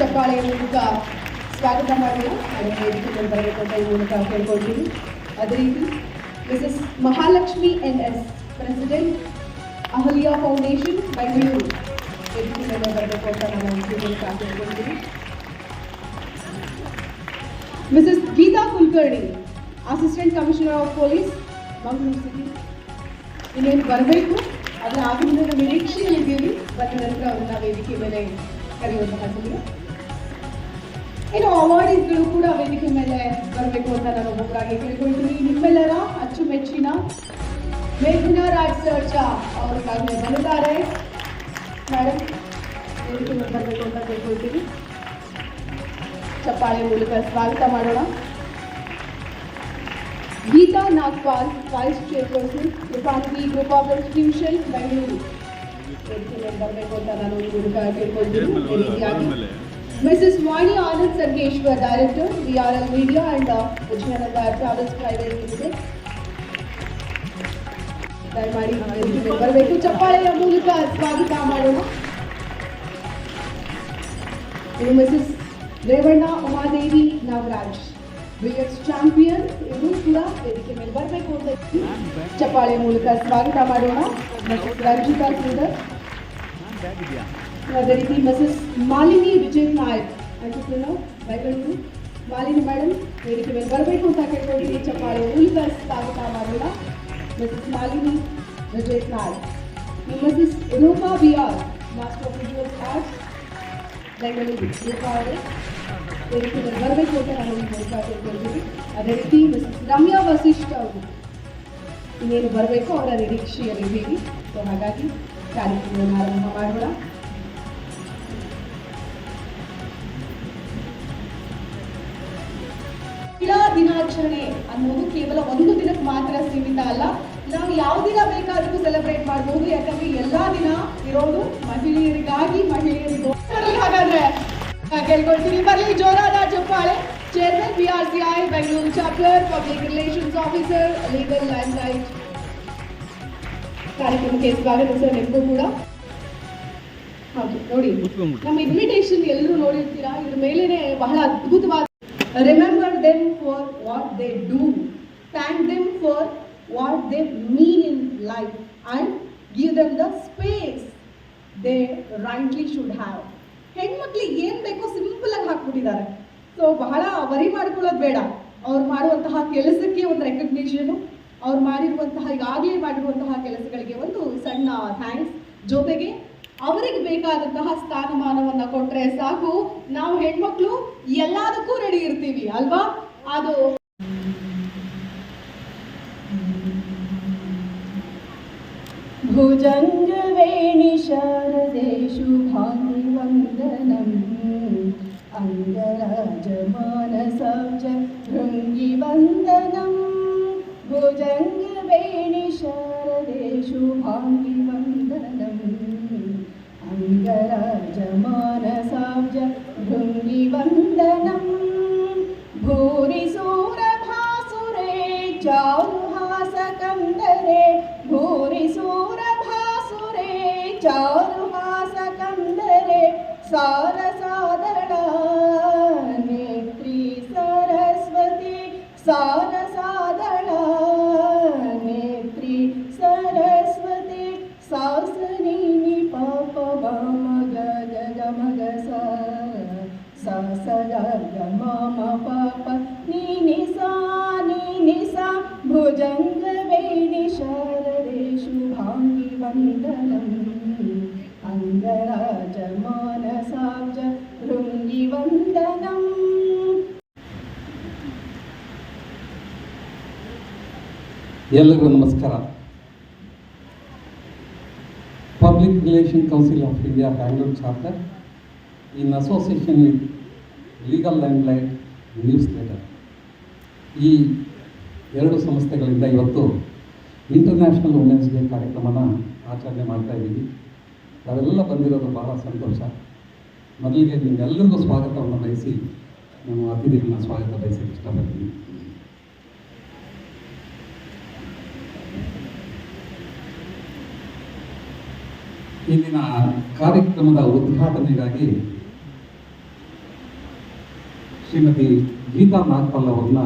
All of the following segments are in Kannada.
ಚಪ್ಪಾಳೆಯ ಮೂಲಕ ಸ್ವಾಗತ ಮಾಡೋಣ. ಅದನ್ನು ವೇದಿಕೆಗೆ ಬರಬೇಕು ಅಂತ ಈ ಮೂಲಕ ಕೇಳ್ಕೊಳ್ತೀನಿ. ಅದೇ ರೀತಿ Mrs Mahalakshmi NS, president Ahalya foundation Bengaluru, ವೇದಿಕೆಗೆ ಬರಬೇಕು ಅಂತ ನಾನು ಈ ಮೂಲಕ ಕೇಳ್ಕೊಳ್ತೀನಿ. Mrs Geeta Kulkarni, assistant commissioner of police, Mangaluru city, ಇನ್ನೇನು ಬರಬೇಕು ಅದರ ಆಗಿನ ನಿರೀಕ್ಷೆಯಲ್ಲಿದ್ದೀವಿ. ಬಂದ ನಂತರ ಅವರನ್ನ ವೇದಿಕೆ ಮೇಲೆ ಕರೆಯುವಂತಹ ಸಮಯ. ಇನ್ನು ಅವಾರ್ಡಿಸ್ಗಳು ಕೂಡ ವೇದಿಕೆ ಮೇಲೆ ಬರಬೇಕು ಅಂತ ನಾನು ಒಬ್ಬೊಬ್ಬರಾಗಿ ಕೇಳ್ಕೊಳ್ತೀನಿ. ನಿಮ್ಮೆಲ್ಲರ ಅಚ್ಚುಮೆಚ್ಚಿನ ಮೇಘನಾ ರಾಜ್ ಸರ್ಜಾ ಅವರಿಗಾಗಲೇ ಬಂದಿದ್ದಾರೆ. ಮೇಡಮ್ ವೇದಿಕೆ ಮೇಲೆ ಬರಬೇಕು ಅಂತ ಕೇಳ್ಕೊಳ್ತೀನಿ. ಚಪ್ಪಾಳೆ ಮೂಲಕ ಸ್ವಾಗತ ಮಾಡೋಣ. Geetha Nagpal, vice chairperson, Krupangi group of institution Bengaluru, ಬರಬೇಕು ಅಂತ ನಾನು ಈ ಮೂಲಕ ಕೇಳ್ಕೊಳ್ತೀನಿ. ರೀತಿಯಾಗಿ Mrs Vani Anand Sangeshwar, director VRL media and Vijayanagara travels private limited, ದಯಮಾಡಿ ಬರಬೇಕು. ಚಪ್ಪಾಳೆಯ ಮೂಲಕ ಸ್ವಾಗತ ಮಾಡೋಣ. ಇನ್ನು Mrs Revanna Umadevi Nagaraj, BX champion, ಇವರು ಕೂಡ ವೇದಿಕೆ ಮೇಲೆ ಬರಬೇಕು ಅಂತ ಚಪ್ಪಾಳೆ ಮೂಲಕ ಸ್ವಾಗತ ಮಾಡೋಣ. ಮಿಸಸ್ ರಂಜಿತಾ ಸುಂದರ್, ಅದೇ ರೀತಿ Mrs Malini Vijay Nayak, entrepreneur Bengaluru, Malini madam ವೇದಿಕೆ ಮೇಲೆ ಬರಬೇಕು ಅಂತ ಕೇಳ್ಕೊಳ್ತೀನಿ. ಚಪ್ಪಾಳೆ ಮೂಲಕ ಸ್ವಾಗತ ಮಾಡೋಣ. Mrs Malini Vijay Nayak. Mrs Roopa BR, master of visual arts Bengaluru, Roopa ಅವರೇ ವೇದಿಕೆ ಮೇಲೆ ಬರಬೇಕು ಅಂತ ನಾನು ಈ ಮೂಲಕ ಕೇಳ್ಕೊಳ್ತೀನಿ. ಅದೇ ರೀತಿ ಮಿಸಸ್ ರಮ್ಯಾ ವಸಿಷ್ಠ ಅವರು ಇನ್ನೇನು ಬರಬೇಕು, ಅವರ ನಿರೀಕ್ಷೆಯಲ್ಲಿದ್ದೀವಿ. ಸೊ ಹಾಗಾಗಿ ಕಾರ್ಯಕ್ರಮವನ್ನು ಆರಂಭ ಮಾಡೋಣ. ಮಹಿಳಾ ದಿನಾಚರಣೆ ಅನ್ನೋದು ಕೇವಲ ಒಂದು ದಿನಕ್ಕೆ ಮಾತ್ರ ಸೀಮಿತ ಅಲ್ಲ. ನಾವು ಯಾವ ದಿನ ಬೇಕಾದರೂ ಸೆಲೆಬ್ರೇಟ್ ಮಾಡಬಹುದು. ಯಾಕಂದ್ರೆ ಎಲ್ಲಾ ದಿನ ಇರೋದು ಮಹಿಳೆಯರಿಗಾಗಿ, ಮಹಿಳೆಯರಿಗೋಸ್ಕರ. ಹಾಗಾದ್ರೆ ಕೇಳ್ಕೊಳ್ತೀನಿ, ಬರಲಿ ಜೋರಾದ ಚಪ್ಪಾಳೆ. Chairman BRCI Bengaluru chapter, public relations officer, legal land right ಕಾರ್ಯಕ್ರಮಕ್ಕೆ ಸ್ವಾಗತ ಸರ್. ನಿಮಗೂ ಕೂಡ ಹೌದು ನೋಡಿ, ನಮ್ಮ ಇನ್ವಿಟೇಷನ್ ಎಲ್ಲರೂ ನೋಡಿರ್ತೀರಾ. ಇದ್ರ ಮೇಲೇನೆ ಬಹಳ ಅದ್ಭುತವಾದ remember them for what they do, thank them for what they mean in life and give them the space they rightly should have. ಹೆಣ್ಮಕ್ಳಿಗೆ ಏನ್ ಬೇಕೋ ಸಿಂಪಲ್ ಆಗಿ ಹಾಕ್ಬಿಟ್ಟಿದ್ದಾರೆ. ಸೊ ಬಹಳ ವರಿ ಮಾಡ್ಕೊಳ್ಳೋದು ಬೇಡ. ಅವ್ರು ಮಾಡುವಂತಹ ಕೆಲಸಕ್ಕೆ ಒಂದು ರೆಕಗ್ನಿಷನ್, ಅವ್ರು ಮಾಡಿರುವಂತಹ ಈಗಾಗಲೇ ಮಾಡಿರುವಂತಹ ಕೆಲಸಗಳಿಗೆ ಒಂದು ಸಣ್ಣ ಥ್ಯಾಂಕ್ಸ್, ಜೊತೆಗೆ ಅವರಿಗೆ ಬೇಕಾದಂತಹ ಸ್ಥಾನಮಾನವನ್ನ ಕೊಟ್ರೆ ಸಾಕು. ನಾವು ಹೆಣ್ಮಕ್ಳು ಎಲ್ಲದಕ್ಕೂ ರೆಡಿ ಇರ್ತೀವಿ ಅಲ್ವಾ? ಅದು ಭುಜಂಗವೇಣಿ ಶಾರದೆ ಶುಭಾಂಗಿ ವಂದನಂ, ಅಂಗರಾಜಮಾನಸೌಜ ಭೃಂಗಿ ವಂದನಂ. ಭುಜಂಗವೇಣಿ ಶಾರದೆ ಶುಭಾಂಗಿ ವಂದನಂ, ಅಂಗರಾಜಮಾನಸೌಜ ಭೃಂಗಿ ವಂದನಂ. ಭೂರಿ ಸೂರಭಾಸುರೆ ಚಾರುಹಾಸ ಕಂದರೆ, ಭೂರಿ ಸೂರಭಾಸುರೆ ಚಾರುಹಾಸ ಕಂದರೆ, ಸಾರಸಾದಳ ನೇತ್ರಿ ಸರಸ್ವತಿ, ಸಾರಸಾದಳ ನೇತ್ರಿ ಸರಸ್ವತಿ. ಸಾಸನಿ ಪಾಪ ವಾಮ ಗಗ ಗಮಗ ಸ ಸ ಗ ಮಾಮ ಪಾಪ ನೀನಿ ಸಾ ನೀನಿ ಸಾ. ಭುಜಂಗವೇಣಿ ಶಾರದೆ ಶುಭಾಂಗಿ ವಂದನಂ, ಅಂಗರಾಜಮಾನಸಾಬ್ಜ ಭೃಂಗಿ ವಂದನಂ. ಎಲ್ಲರಿಗೂ ನಮಸ್ಕಾರ. Public relation council of India Bangalore chapter in association with legal land light newsletter, ಈ ಎರಡು ಸಂಸ್ಥೆಗಳಿಂದ ಇವತ್ತು ಇಂಟರ್ನ್ಯಾಷನಲ್ ವುಮೆನ್ಸ್ ಡೇ ಕಾರ್ಯಕ್ರಮನ ಆಚರಣೆ ಮಾಡ್ತಾ ಇದ್ದೀವಿ. ತಾವೆಲ್ಲ ಬಂದಿರೋದು ಬಹಳ ಸಂತೋಷ. ಮೊದಲಿಗೆ ನಿಮ್ಮೆಲ್ಲರಿಗೂ ಸ್ವಾಗತವನ್ನು ಬಯಸಿ ನಾನು ಅತಿಥಿಗಳನ್ನ ಸ್ವಾಗತ ಬಯಸಕ್ಕೆ ಇಷ್ಟಪಡ್ತೀನಿ. ಇಂದಿನ ಕಾರ್ಯಕ್ರಮದ ಉದ್ಘಾಟನೆಗಾಗಿ ಶ್ರೀಮತಿ ಗೀತಾ ನಾಗ್ಪಾಲ್ ಅವ್ರನ್ನ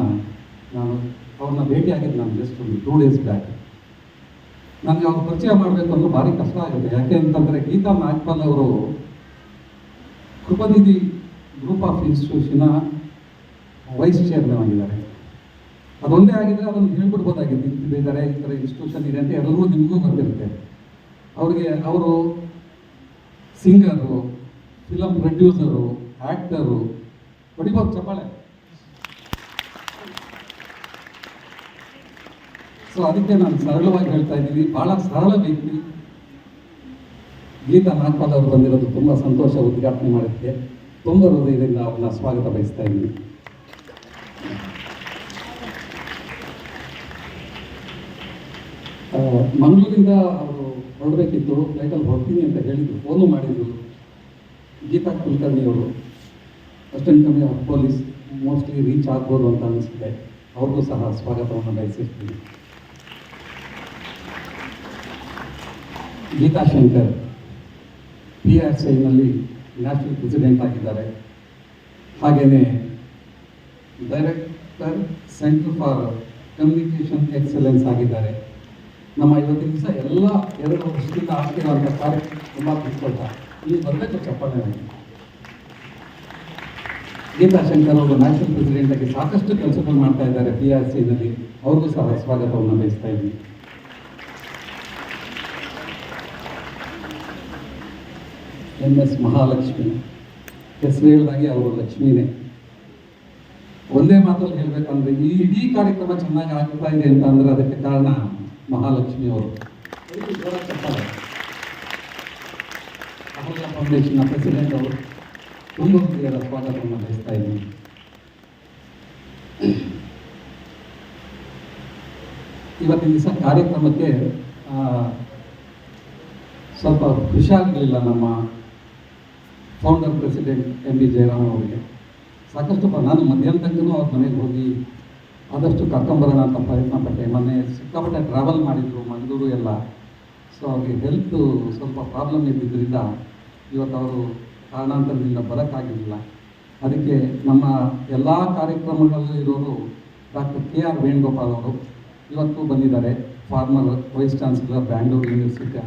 ಅವ್ರನ್ನ ಭೇಟಿಯಾಗಿದ್ದು ನಾನು ಜಸ್ಟ್ ಒಂದು 2 days ಬ್ಯಾಕ್. ನನಗೆ ಅವ್ರ ಪರಿಚಯ ಮಾಡಬೇಕು ಅನ್ನೋ ಭಾರಿ ಕಷ್ಟ ಆಗುತ್ತೆ. ಯಾಕೆ ಅಂತಂದರೆ ಗೀತಾ ನಾಗ್ಪಾಲ್ ಅವರು ಕೃಪನಿಧಿ ಗ್ರೂಪ್ ಆಫ್ ಇನ್ಸ್ಟಿಟ್ಯೂಷನ ವೈಸ್ ಚೇರ್ಮನ್ ಆಗಿದ್ದಾರೆ. ಅದೊಂದೇ ಆಗಿದ್ದರೆ ಅದನ್ನು ಹೇಳ್ಬಿಡ್ಬೋದಾಗಿತ್ತು, ಇಂತಿದ್ದಾರೆ ಈ ಥರ ಇನ್ಸ್ಟಿಟ್ಯೂಷನ್ ಇದೆ ಅಂತ ಎಲ್ಲರಿಗೂ ನಿಮಗೂ ಗೊತ್ತಿರುತ್ತೆ. ಅವರು ಸಿಂಗರು, ಫಿಲಮ್ ಪ್ರೊಡ್ಯೂಸರು, ಆ್ಯಕ್ಟರು, ಹೊಡಿಬೋದು ಚಪ್ಪಾಳೆ. ಸೊ ಅದಕ್ಕೆ ನಾನು ಸರಳವಾಗಿ ಹೇಳ್ತಾ ಇದ್ದೀನಿ, ಭಾಳ ಸರಳ ವ್ಯಕ್ತಿ. ಗೀತಾ ನಾಗ್ಪಾಲ್ ಅವರು ಬಂದಿರೋದು ತುಂಬ ಸಂತೋಷ. ಉದ್ಘಾಟನೆ ಮಾಡೋಕ್ಕೆ ತುಂಬ ಹೃದಯದಿಂದ ಅವ್ರನ್ನ ಸ್ವಾಗತ ಬಯಸ್ತಾ ಇದ್ದೀನಿ. ಮಂಗಳೂರಿಂದ ಅವರು ಹೊರಡಬೇಕಿತ್ತು, ಫ್ಲೈಟಲ್ಲಿ ಹೊರಡ್ತೀನಿ ಅಂತ ಹೇಳಿದರು, ಫೋನು ಮಾಡಿದರು. ಗೀತಾ ಕುಲಕರ್ಣಿ ಅವರು assistant commissioner of police, mostly reach ಆಗ್ಬೋದು ಅಂತ ಅನಿಸುತ್ತೆ. ಅವ್ರಿಗೂ ಸಹ ಸ್ವಾಗತವನ್ನು ಬಯಸಿರ್ತೀನಿ. ಗೀತಾ ಶಂಕರ್ PRCನಲ್ಲಿ ನ್ಯಾಷನಲ್ ಪ್ರೆಸಿಡೆಂಟ್ ಆಗಿದ್ದಾರೆ. ಹಾಗೆಯೇ director centre for communication excellence ಆಗಿದ್ದಾರೆ. ನಮ್ಮ ಇವತ್ತಿನ ದಿವಸ ಎಲ್ಲ 2 ವರ್ಷದಿಂದ ಆಗ್ತಿರುವಂಥ ಕಾರ್ಯಕ್ರಮ ತುಂಬ ತಿಳ್ಕೊಳ್ತ ಇಲ್ಲಿ ಬರಬೇಕು ಚಪ್ಪಾಳೆ. ಗೀತಾ ಶಂಕರ್ ಅವರು ನ್ಯಾಷನಲ್ ಪ್ರೆಸಿಡೆಂಟ್ ಆಗಿ ಸಾಕಷ್ಟು ಕೆಲಸಗಳು ಮಾಡ್ತಾ ಇದ್ದಾರೆ PRCನಲ್ಲಿ. ಅವ್ರಿಗೂ ಸಹ ಸ್ವಾಗತವನ್ನು ಬಯಸ್ತಾ ಇದ್ದೀನಿ. MS ಮಹಾಲಕ್ಷ್ಮಿ, ಹೆಸರು ಹೇಳಿದಾಗೆ ಅವರು ಲಕ್ಷ್ಮೀನೇ. ಒಂದೇ ಮಾತಲ್ಲಿ ಹೇಳಬೇಕಂದ್ರೆ ಈ ಇಡೀ ಕಾರ್ಯಕ್ರಮ ಚೆನ್ನಾಗಿ ಆಗ್ತಾ ಇದೆ ಅಂತ ಅಂದರೆ ಅದಕ್ಕೆ ಕಾರಣ ಮಹಾಲಕ್ಷ್ಮಿ ಅವರು. ಅಹಲ್ಯ ಫೌಂಡೇಶನ್ನ ಪ್ರೆಸಿಡೆಂಟ್ ಅವರು. ತುಂಬ ಹೃದಯದ ಸ್ವಾಗತವನ್ನು ಬಯಸ್ತಾ ಇದ್ದೀನಿ. ಇವತ್ತಿನ ದಿವಸ ಕಾರ್ಯಕ್ರಮಕ್ಕೆ ಸ್ವಲ್ಪ ಖುಷಿಯಾಗಲಿಲ್ಲ ನಮ್ಮ ಫೌಂಡರ್ ಪ್ರೆಸಿಡೆಂಟ್ MB ಜಯರಾಮ್ ಅವರಿಗೆ. ಸಾಕಷ್ಟು ನಾನು ಮಧ್ಯಾಹ್ನ ತನಕನೂ ಅವ್ರ ಮನೆಗೆ ಹೋಗಿ ಆದಷ್ಟು ಕರ್ಕೊಂಬರೋಣ ಅಂತ ಪ್ರಯತ್ನ ಪಟ್ಟೆ. ಮೊನ್ನೆ ಸಿಕ್ಕಾಪಟ್ಟೆ ಟ್ರಾವೆಲ್ ಮಾಡಿದರು ಮಂಗಳೂರು ಎಲ್ಲ. ಸೊ ಅವ್ರಿಗೆ ಹೆಲ್ತ್ ಸ್ವಲ್ಪ ಪ್ರಾಬ್ಲಮ್ ಇದ್ದಿದ್ದರಿಂದ ಇವತ್ತು ಅವರು ಕಾರಣಾಂತರದಿಂದ ಬರೋಕ್ಕಾಗಿರಲಿಲ್ಲ. ಅದಕ್ಕೆ ನಮ್ಮ ಎಲ್ಲ ಕಾರ್ಯಕ್ರಮಗಳಲ್ಲೂ ಇರೋರು ಡಾಕ್ಟರ್ KR ವೇಣುಗೋಪಾಲ್ ಅವರು ಇವತ್ತು ಬಂದಿದ್ದಾರೆ. Farmer vice chancellor Bangalore university.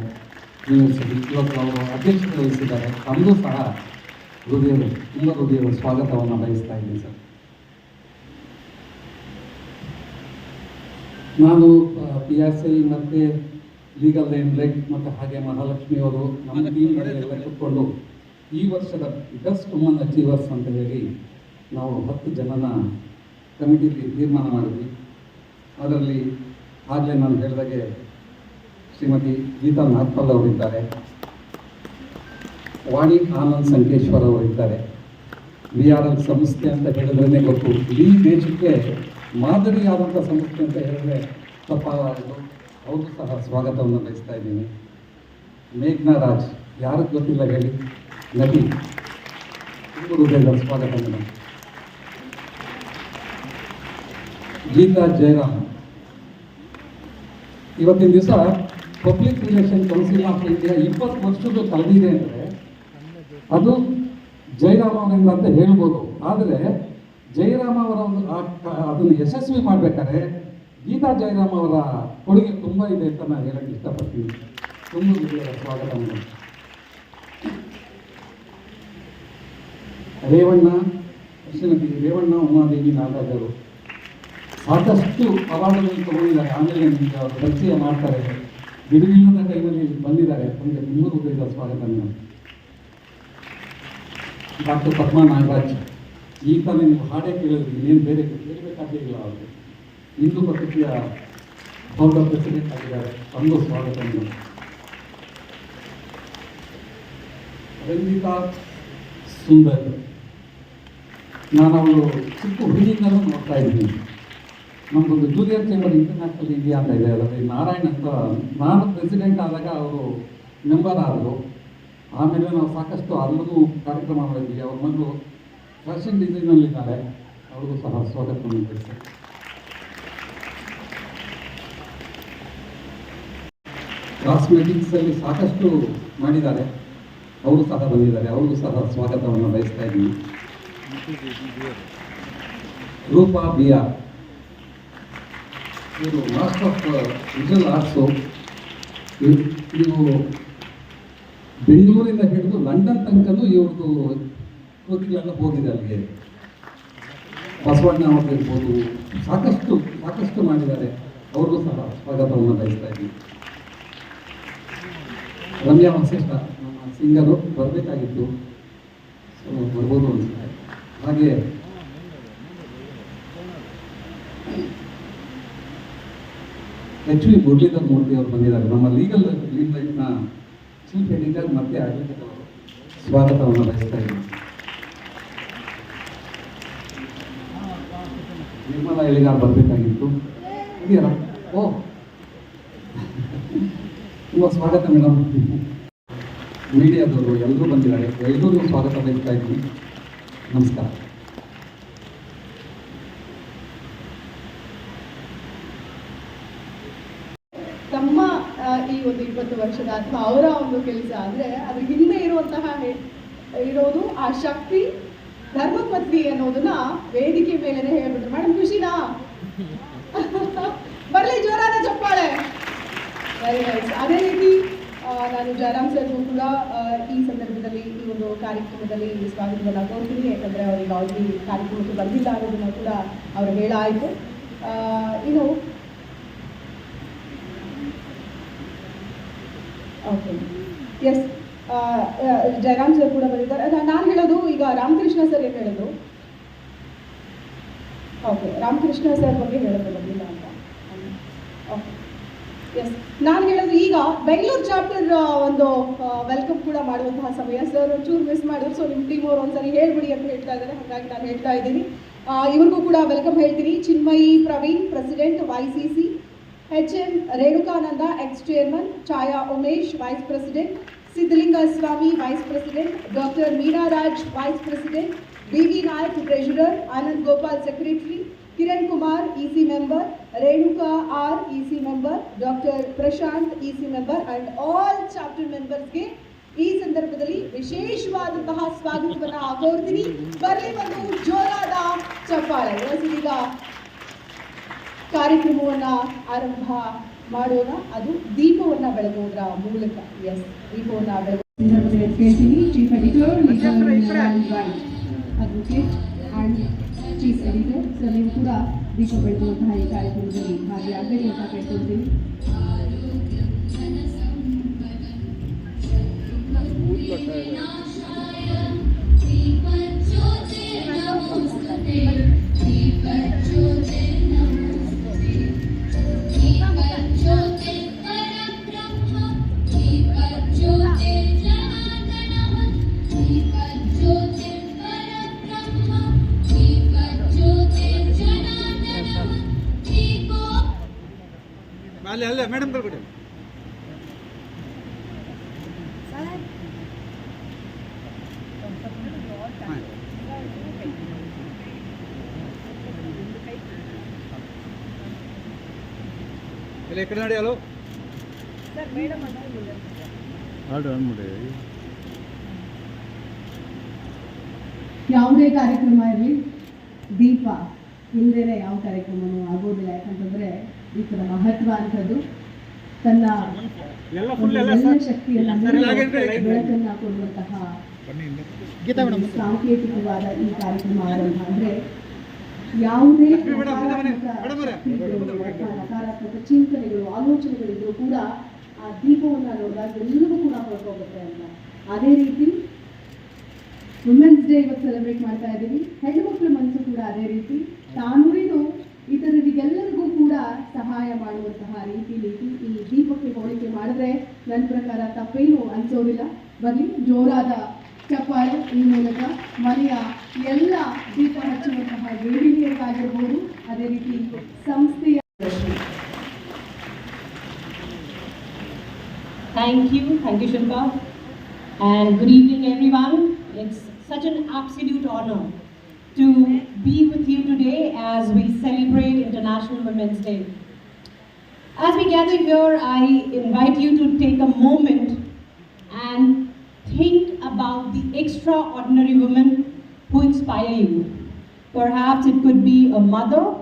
ಇವತ್ತು ಅವರು ಅಧ್ಯಕ್ಷತೆ ವಹಿಸಿದ್ದಾರೆ. ತಮ್ಮದು ಸಹ ತುಂಬ ಹೃದಯದ ಸ್ವಾಗತವನ್ನು ಬಯಸ್ತಾ ಇದ್ದೀನಿ ಸರ್. ನಾನು PRC ಮತ್ತು ಲೀಗಲ್ ಲೈಮ್ಲೈಟ್ ಮತ್ತು ಹಾಗೆ ಮಹಾಲಕ್ಷ್ಮಿ ಅವರು ನಮ್ಮ ಟೀಮ್ಗಳೆಲ್ಲ ಕೂತ್ಕೊಂಡು ಈ ವರ್ಷದ ಬೆಸ್ಟ್ ವುಮನ್ ಅಚೀವರ್ಸ್ ಅಂತ ಹೇಳಿ ನಾವು 10 ಜನನ ಕಮಿಟಿಲಿ ತೀರ್ಮಾನ ಮಾಡಿದ್ವಿ. ಅದರಲ್ಲಿ ಆಗಲೇ ನಾನು ಹೇಳಿದಾಗೆ ಶ್ರೀಮತಿ ಗೀತಾ ನಾಗ್ಪಾಲ್ ಅವರಿದ್ದಾರೆ, ವಾಣಿ ಆನಂದ್ ಸಂಕೇಶ್ವರ್ ಅವರಿದ್ದಾರೆ. VRL ಸಂಸ್ಥೆ ಅಂತ ಹೇಳಿದ್ರೇ ಗೊತ್ತು, ಇಡೀ ದೇಶಕ್ಕೆ ಮಾದರಿಯಾದಂಥ ಸಂಸ್ಥೆ ಅಂತ ಹೇಳಿದ್ರೆ ತಪ್ಪಾಗದು. ಅವ್ರಿಗೂ ಸಹ ಸ್ವಾಗತವನ್ನು ಬಯಸ್ತಾ ಇದ್ದೀನಿ. ಮೇಘ್ನಾ ರಾಜ್, ಯಾರಿಗೆ ಗೊತ್ತಿಲ್ಲ ಹೇಳಿ, ನಟಿ. ತುಂಬ ಹೃದಯದ ಸ್ವಾಗತ ಮೇಡಮ್. ಗೀತಾ ಜಯರಾಮ್, ಇವತ್ತಿನ ದಿವಸ public relation council of India 20 ವರ್ಷದ್ದು ಕಳೆದಿದೆ ಅಂದರೆ ಅದು ಜಯರಾಮ್ ಅವರಿಂದ ಅಂತ ಹೇಳ್ಬೋದು. ಆದರೆ ಜಯರಾಮ್ ಅವರ ಒಂದು ಅದನ್ನು ಯಶಸ್ವಿ ಮಾಡಬೇಕಾದ್ರೆ ಗೀತಾ ಜಯರಾಮ್ ಅವರ ಕೊಡುಗೆ ತುಂಬ ಇದೆ ಅಂತ ನಾನು ಹೇಳಕ್ಕೆ ಇಷ್ಟಪಡ್ತೀನಿ. ತುಂಬ ಸ್ವಾಗತ ಮೇಡಮ್. ಶ್ರೀಮತಿ ರೇವಣ್ಣ ಉಮಾದೇವಿ ನಾಗರಾಜ್ ಅವರು ಸಾಕಷ್ಟು ಅವಾರ್ಡ್ಗಳನ್ನು ತಗೊಂಡಿದ್ದಾರೆ. ಆಮೇಲೆ ನಿಮಗೆ ಅವರು ಪರಿಚಯ ಮಾಡ್ತಾರೆ. ಬಿಡುವಿಲ್ಲದ ಟೈಮಲ್ಲಿ ಬಂದಿದ್ದಾರೆ. ನಮಗೆ ತುಂಬ ಹೃದಯದ ಸ್ವಾಗತ ಮೇಡಮ್. ಡಾಕ್ಟರ್ ಪದ್ಮಾ ನಾಗರಾಜ್, ಈ ತಾನೇ ನೀವು ಹಾಡೇ ಕೇಳಿದ್ರಿ, ಇನ್ನೇನು ಬೇರೆ ಕೇಳಬೇಕಾಗೇ ಇಲ್ಲ. ಅವರು ಹಿಂದೂ ಪತ್ರಿಕೆಯ ಫೌಂಡರ್ ಪ್ರೆಸಿಡೆಂಟ್ ಆಗಿದ್ದಾರೆ. ತಮಗೂ ಸ್ವಾಗತ ಮೇಡಮ್. ರಂಜಿತಾ ಸುಂದರ್, ನಾನು ಅವಳು ಚಿಕ್ಕ ಹುಡುಗಿಯಿಂದಲೂ ನೋಡ್ತಾ ಇದ್ದೀನಿ. ನಮ್ಮದೊಂದು ಜೂನಿಯರ್ ಚೇಂಬರ್ ಇಂಟರ್ನ್ಯಾಷನಲ್ ಇಂಡಿಯಾ ಅಂತ ಇದೆ, ಅದರಲ್ಲಿ ನಾರಾಯಣ್ ಅಂತ. ನಾನು ಪ್ರೆಸಿಡೆಂಟ್ ಆದಾಗ ಅವರು ಮೆಂಬರ್ ಆದರು. ಆಮೇಲೆ ನಾವು ಸಾಕಷ್ಟು ಅಲ್ಲೂ ಕಾರ್ಯಕ್ರಮ ಮಾಡಿದ್ವಿ. ಅವ್ರ ಮಗಳು ಫ್ಯಾಷನ್ ಡಿಸೈನಲ್ಲಿದ್ದಾರೆ, ಅವ್ರಿಗೂ ಸಹ ಸ್ವಾಗತ ನೀಡುತ್ತೆ. ಕಾಸ್ಮೆಟಿಕ್ಸಲ್ಲಿ ಸಾಕಷ್ಟು ಮಾಡಿದ್ದಾರೆ, ಅವರು ಸಹ ಬಂದಿದ್ದಾರೆ. ಅವ್ರಿಗೂ ಸಹ ಸ್ವಾಗತವನ್ನು ಬಯಸ್ತಾ ಇದ್ದೀನಿ. ರೂಪಾ ಬಿಆರ್, ಇವರು ಮಾಸ್ಟರ್ ಆಫ್ ವಿಜುವಲ್ ಆರ್ಟ್ಸು. ಇವು ಬೆಂಗಳೂರಿಂದ ಹಿಡಿದು ಲಂಡನ್ ತನಕನೂ ಇವ್ರದ್ದು ಕೃತಿಗಳೆಲ್ಲ ಹೋಗಿದೆ ಅಲ್ಲಿಗೆ. ಬಸವಣ್ಣ ಅವ್ರದ್ದು ಇರ್ಬೋದು, ಸಾಕಷ್ಟು ಮಾಡಿದ್ದಾರೆ. ಅವ್ರಿಗೂ ಸಹ ಸ್ವಾಗತವನ್ನು ಬಯಸ್ತಾ ಇದ್ದೀವಿ. ರಮ್ಯಾ ವಸಿಷ್ಠ ನಮ್ಮ ಸಿಂಗರು ಬರಬೇಕಾಗಿತ್ತು, ಸೊ ಬರ್ಬೋದು ಅನಿಸುತ್ತೆ. ಹಾಗೆ ಎಚ್ ವಿ ಮುರಳೀಧರ್ ಮೂರ್ತಿ ಅವರು ಬಂದಿದ್ದಾರೆ, ನಮ್ಮ ಲೀಗಲ್ ಲೈಫ್ನ ಚೀಫ್ ಎಡಿಟರ್ ಮತ್ತು ಅಡ್ವೊಕೇಟ್ ಅವರು. ಸ್ವಾಗತವನ್ನು ಬಯಸ್ತಾ ಇದ್ದೀನಿ. ನಿರ್ಮಲಾ ಎಳಿಗಾರ್ ಬರಬೇಕಾಗಿತ್ತು, ಇದೆಯಲ್ಲ? ಓ, ತುಂಬ ಸ್ವಾಗತ ಮೇಡಮ್. ಮೀಡಿಯಾದವರು ಎಲ್ಲರೂ ಬಂದಿದ್ದಾರೆ, ಎಲ್ಲರಿಗೂ ಸ್ವಾಗತ ಬಯಸ್ತಾ ಇದ್ದೀನಿ. ನಮಸ್ಕಾರ. ತಮ್ಮ ಈ ಒಂದು 20 ವರ್ಷದ ಅಥವಾ ಅವರ ಒಂದು ಕೆಲಸ ಅಂದರೆ ಅದ್ರ ಹಿಂದೆ ಇರೋದು ಆ ಶಕ್ತಿ, ಧರ್ಮಪತ್ನಿ ಅನ್ನೋದನ್ನ ವೇದಿಕೆ ಮೇಲೆನೆ ಹೇಳ್ಬಿಟ್ರು. ಮೇಡಮ್ ಖುಷಿನಾ? ಬರಲಿ ಜೋರಾದ ಚಪ್ಪಾಳೆ. Very nice. ಅದೇ ರೀತಿ ನಾನು ಜಯರಾಮ್ ಸರ್ಗೂ ಕೂಡ ಈ ಸಂದರ್ಭದಲ್ಲಿ ಈ ಒಂದು ಕಾರ್ಯಕ್ರಮದಲ್ಲಿ ಸ್ವಾಗತವನ್ನು ಕೋರ್ತೀನಿ. ಯಾಕಂದರೆ ಅವರಿಗೆ ಆಲ್ರೆಡಿ ಕಾರ್ಯಕ್ರಮಕ್ಕೆ ಬಂದಿಲ್ಲ ಅನ್ನೋದನ್ನು ಕೂಡ ಅವರು ಹೇಳಾಯಿತು. ಇನ್ನು ಓಕೆ, ಎಸ್, ಜಯರಾಮ್ ಸರ್ ಕೂಡ ಬಂದಿದ್ದಾರೆ. ನಾನು ಹೇಳೋದು ಈಗ ರಾಮಕೃಷ್ಣ ಸರ್ ಏನು ಹೇಳೋದು? ಓಕೆ, ರಾಮಕೃಷ್ಣ ಸರ್ ಬಗ್ಗೆ ಹೇಳೋದು ಬಂದಿಲ್ಲ ಅಂತ. ಓಕೆ, ಎಸ್, ನಾನು ಹೇಳೋದು ಈಗ ಬೆಂಗಳೂರು ಚಾಪ್ಟರ್ ಒಂದು ವೆಲ್ಕಮ್ ಕೂಡ ಮಾಡುವಂತಹ ಸಮಯ. ಸರ್ ಒಂಚೂರು ಮಿಸ್ ಮಾಡಿದ್ರು, ಸೊ ನಿಮ್ಮ ಟೀಮ್ ಅವರು ಒಂದ್ಸರಿ ಹೇಳ್ಬಿಡಿ ಅಂತ ಹೇಳ್ತಾ ಇದ್ದಾರೆ, ಹಾಗಾಗಿ ನಾನು ಹೇಳ್ತಾ ಇದ್ದೀನಿ. ಇವ್ರಿಗೂ ಕೂಡ ವೆಲ್ಕಮ್ ಹೇಳ್ತೀನಿ. Chinmayi Praveen, president YCC, HM Renukananda, ex chairman, Chhaya Umesh, vice president, Siddalinga Swamy, vice president, doctor Meena Raj, vice president, BV Nayak, treasurer, Anand Gopal, secretary, Kiran Kumar, EC member, Renuka R, EC member, doctor Prashanth, EC member, and all chapter ಮೆಂಬರ್ಸ್ಗೆ ಈ ಸಂದರ್ಭದಲ್ಲಿ ವಿಶೇಷವಾದಂತಹ ಸ್ವಾಗತವನ್ನು ಕೋರ್ತೀನಿ. ಬರಲಿ ಒಂದು ಜೋರಾದ ಚಪ್ಪಾಳೆ. ಈಗ ಕಾರ್ಯಕ್ರಮವನ್ನು ಆರಂಭ ಮಾಡೋಣ. ಅದು ದೀಪವನ್ನು ಬೆಳಗೋದ್ರ ಮೂಲಕ. ಎಸ್, ದೀಪವನ್ನು ಬೆಳಗೋ ಕೇಳ್ತೀನಿ. Chief editor, advocate and chief editor sir, ನೀವು ಕೂಡ ದೀಪ ಬೆಳಗುವಂತಹ ಈ ಕಾರ್ಯಕ್ರಮದಲ್ಲಿ ಭಾಗಿಯಾಗಬೇಕು ಅಂತ ಕೇಳ್ಕೊಳ್ತೀನಿ. ಅಲ್ಲ ಮೇಡಮ್ ಬರ್ಬಿಡಿ. ಇಲ್ಲ ಈ ಕಡೆ ನೋಡಿ. ಹಲೋ ಸರ್, ಮೇಡಮ್ ಯಾವುದೇ ಕಾರ್ಯಕ್ರಮ ಇರಲಿ, ದೀಪ ಇಲ್ಲದೇ ಯಾವ ಕಾರ್ಯಕ್ರಮನೂ ಆಗೋದಿಲ್ಲ. ಯಾಕಂತಂದ್ರೆ ದೀಪದ ಮಹತ್ವ ಅಂಥದ್ದು ತನ್ನ ಶಕ್ತಿಯನ್ನು ಬೆಳಕನ್ನು ಕೊಡುವಂತಹ ಸಾಂಕೇತಿಕವಾದ ಈ ಕಾರ್ಯಕ್ರಮ ಆರಂಭ. ಅಂದರೆ ಯಾವುದೇ ನಕಾರಾತ್ಮಕ ಚಿಂತನೆಗಳು, ಆಲೋಚನೆಗಳಿದ್ರು ಕೂಡ ಆ ದೀಪವನ್ನು ನೋಡಿದಾಗ ಎಲ್ಲವೂ ಕೂಡ ಹೊರಟೋಗುತ್ತೆ ಅಂತ. ಅದೇ ರೀತಿ ವುಮೆನ್ಸ್ ಡೇ ಇವತ್ತು ಸೆಲೆಬ್ರೇಟ್ ಮಾಡ್ತಾ ಇದ್ದೀವಿ. ಹೆಣ್ಣುಮಕ್ಕಳ ಮನಸ್ಸು ಕೂಡ ಅದೇ ರೀತಿ ತಾನುರಿದು ಇತರರಿಗೆಲ್ಲರಿಗೂ ಕೂಡ ಸಹಾಯ ಮಾಡುವಂತಹ ರೀತಿಯಲ್ಲಿ ಈ ದೀಪಕ್ಕೆ ಹೋಲಿಕೆ ಮಾಡಿದ್ರೆ ನನ್ನ ಪ್ರಕಾರ ತಪ್ಪೇನು ಅನಿಸೋದಿಲ್ಲ. ಬನ್ನಿ ಜೋರಾದ ಚಪ್ಪಾಳೆ ಈ ಮೂಲಕ ಮನೆಯ ಎಲ್ಲ ದೀಪ ಹಚ್ಚುವಂತಹ ಗೃಹಿಣಿಯರಿಗಾಗಿರ್ಬೋದು, ಅದೇ ರೀತಿ ಸಂಸ್ಥೆಯ. Thank you, Shilpa, and good evening everyone. It's such an absolute honor to be with you today as we celebrate International Women's Day. As we gather here, I invite you to take a moment and think about the extraordinary women who inspire you. Perhaps it could be a mother,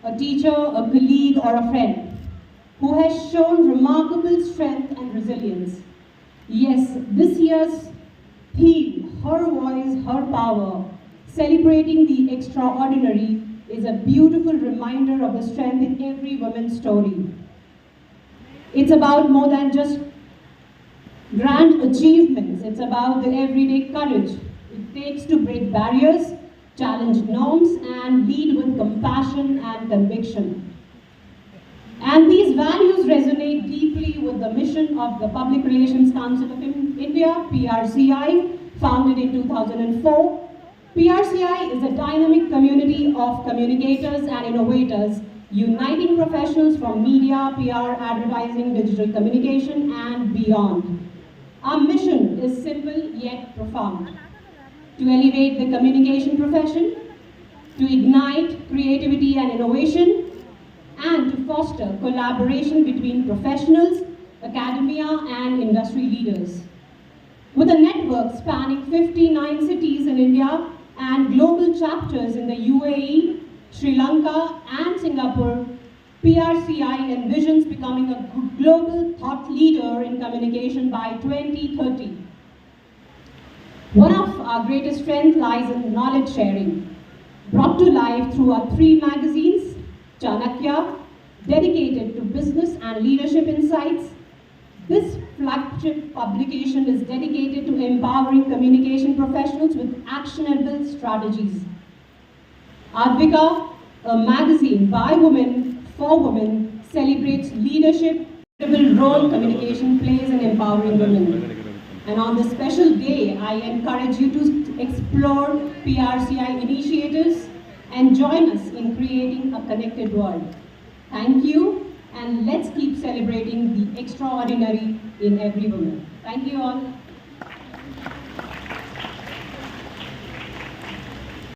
a teacher, a colleague, or a friend who has shown remarkable strength and resilience. Yes, this year's theme, Her Voice, Her Power, celebrating the extraordinary, is a beautiful reminder of the strength in every woman's story. It's about more than just grand achievements. It's about the everyday courage it takes to break barriers, challenge norms, and lead with compassion and conviction. And these values resonate deeply with the mission of the Public Relations Council of India, PRCI, founded in 2004. PRCI is a dynamic community of communicators and innovators uniting professionals from media, PR, advertising, digital communication, and beyond. Our mission is simple yet profound: to elevate the communication profession, to ignite creativity and innovation, and to foster collaboration between professionals, academia, and industry leaders. With a network spanning 59 cities in India and global chapters in the UAE, Sri Lanka, and Singapore, PRCI envisions becoming a global thought leader in communication by 2030. One of our greatest strengths lies in knowledge sharing, brought to life through our 3 magazines: Chanakya, dedicated to business and leadership insights. This flagship publication is dedicated to empowering communication professionals with actionable strategies. Advika, a magazine by women for women, celebrates leadership, pivotal role communication plays in empowering women. And on this special day, I encourage you to explore PRCI initiatives and join us in creating a connected world. Thank you, and let's keep celebrating the extraordinary in every woman. Thank you all.